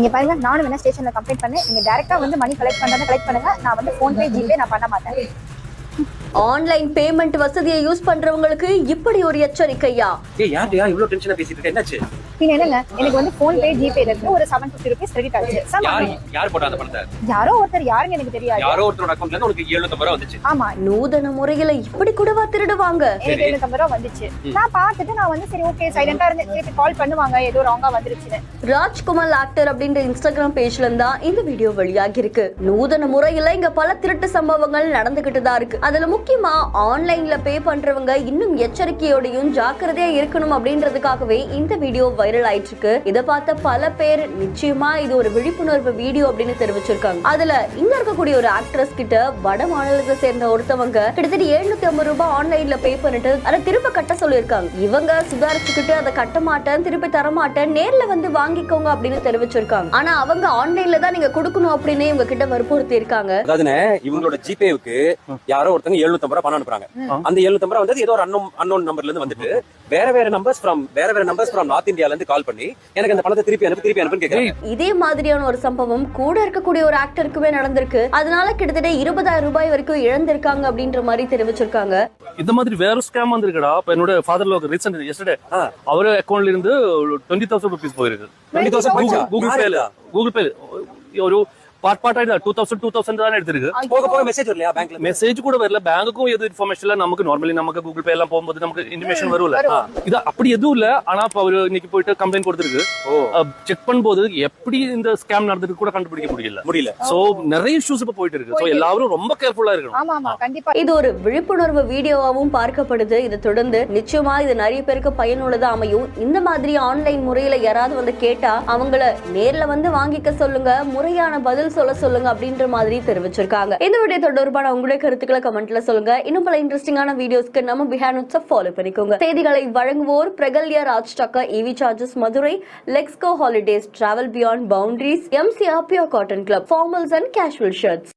நீங்க பாருங்க, நானும் வேணா ஸ்டேஷன்ல கம்ப்ளைண்ட் பண்ணேன். நீங்க டைரக்டா வந்து மணி கலெக்ட் பண்ணுங்க. நான் வந்து போன்பே ஜிபே நான் பண்ண மாட்டேன். ஆன்லைன் பேமெண்ட் வசதியை யூஸ் பண்றவங்களுக்கு இப்படி ஒரு எச்சரிக்கையா? யார்யா இவ்ளோ டென்ஷனா பேசிட்டு இருக்க? என்னாச்சு? பின்ன என்னங்க, எனக்கு வந்து போன்பே ஜிபே இருக்கு, ஒரு 750 ரூபீஸ் கிரெடிட் ஆச்சு. யார் போட்டா அந்த பணத்தை? யாரோ ஒருத்தர், யாருன்னு எனக்கு தெரியாது. யாரோ ஒருத்தரோட அக்கவுண்ட்ல இருந்து உங்களுக்கு 750 ரூபாய் வந்துச்சு. ஆமா, நூதன முறையில இப்படி கூடவா திருடுவாங்க? எனக்கு 750 ரூபாய் வந்துச்சு. நான் பார்த்துட்டு நான் வந்து சரி ஓகே சைலண்டா இருந்து திருப்பி கால் பண்ணுவாங்க, ஏதோ ராங்கா வந்துருச்சுன்னு. ராஜ்குமார் ஆக்டர் அப்படின்ற இன்ஸ்டாகிராம் பேஜ்ல இருந்தா இந்த வீடியோ வெளியாகி இருக்கு. நூதன முறையில இங்க பல திருட்டு சம்பவங்கள் நடந்துகிட்டு தான் இருக்கு. அதுல முக்கியமா ஆன்லைன்ல பே பண்றவங்க இன்னும் எச்சரிக்கையோடையும் ஜாக்கிரதையா இருக்கணும் அப்படின்றதுக்காகவே இந்த வீடியோ வைரல் ஆயிட்டு இருக்கு. இதை பார்த்த பல பேர் நிச்சயமா இது ஒரு விழிப்புணர்வு வீடியோ அப்படின்னு தெரிவிச்சிருக்காங்க. அதுல இங்க இருக்கக்கூடிய ஒரு ஆக்ட்ரஸ் கிட்ட வட மாநிலத்தை சேர்ந்த ஒருத்தவங்க கிட்டத்தட்ட 750 ரூபாய் ஆன்லைன்ல பே பண்ணிட்டு அதை திரும்ப கட்ட சொல்லியிருக்காங்க. இவங்க சுதாரிச்சுக்கிட்டு அதை கட்ட மாட்டேன், திருப்பி தர மாட்டேன், நேர்ல வந்து வாங்கிக்கோங்க அப்படின்னு தெரிவிச்சிருக்காங்க. ஆனா அவங்க ஆன்லைன்ல தான் நீங்க கொடுக்கணும் அப்படின்னு இவங்க கிட்ட வற்புறுத்தி இருக்காங்க. அதாவதுனே இவங்களோட ஜிபேவுக்கு யாரோ ஒருத்தங்க 750 ரூபாய் பணம் அனுப்புறாங்க. அந்த 750 ரூபாய் வந்து ஏதோ ஒரு அன்னோன் நம்பர்ல இருந்து வந்துட்டு வேற நம்பர்ஸ் ஃப்ரம் நார்த் இந்தியால இருந்து கால் பண்ணி எனக்கு அந்த பணத்தை திருப்பி அனுப்புன்னு கேக்குறாங்க. இதே மாதிரியான ஒரு சம்பவம் கூட இருக்கக்கூடிய ஒரு ஆக்டருக்குமே நடந்திருக்கு. அதனால கிட்டத்தட்ட 20,000 ரூபாய் வரைக்கும் இழந்திருக்காங்க அப்படின்ற மாதிரி தெரிவிச்சிருக்காங்க. இந்த மாதிரி வேற ஸ்கேம் வந்திருக்குடா. இப்ப என்னோட ஃபாதர்ல ரீசென்ட் எஸ்டர்டே அவர் அக்கவுண்ட்ல இருந்து 20,000 rupees போயிருக்கு. 20,000 கூகுள் பே ஒரு பார்ட்டாயிட்டு 2000 தானே எடுத்திருக்கு. போக மெசேஜ் வரலையா பேங்க்ல? மெசேஜ் கூட வரல. பேங்குக்கும் எது இன்ஃபர்மேஷன் இல்ல. நமக்கு நார்மலி நமக்கு கூகுள் பே எல்லாம் போகும்போது நமக்கு இன்ஃபர்மேஷன் வரும்ல. இது அப்படி எதுவும் இல்ல. ஆனா இப்ப அவரு இன்னைக்கு போயிட்டு கம்ப்ளைண்ட் கொடுத்திருக்கு. செக் பண்ணும்போது எப்படி இந்த ஸ்கேம் நடந்துட்டு கூட கண்டுபிடிக்க முடியல. சோ நிறைய இஷ்யூஸ் இப்ப போயிட்டு இருக்கு. சோ எல்லாரும் ரொம்ப கேர்ஃபுல்லா இருக்கணும். ஆமா ஆமா கண்டிப்பா. இது ஒரு விழிப்புணர்வு வீடியோவாவும் பார்க்கப்படுது. இதை தொடர்ந்து நிச்சயமா இது நிறைய பேருக்கு பயனுள்ளதா அமையும். இந்த மாதிரி ஆன்லைன் முறையில யாராவது வந்து கேட்டா அவங்கள நேர்ல வந்து வாங்கிக்க சொல்லுங்க, முறையான பதில் சொல்ல சொல்லுங்க அப்படின்ற மாதிரி தெரிவிச்சிருக்காங்க. இந்த வீடியோ தொடர்பான உங்களுடைய கருத்துக்களை கமெண்ட்ல சொல்லுங்க. இன்னும் பல இன்ட்ரெஸ்டிங்கான வீடியோஸ்க்கு நம்ம பிஹேண்ட் ஃபாலோ பண்ணிக்கோங்க. செய்திகளை வழங்குவோர் பிரகல்யா ராஜ் டக்கா, EV chargers Madurai, Lexco holidays, travel beyond boundaries, MCR pure cotton club, formals and casual shirts.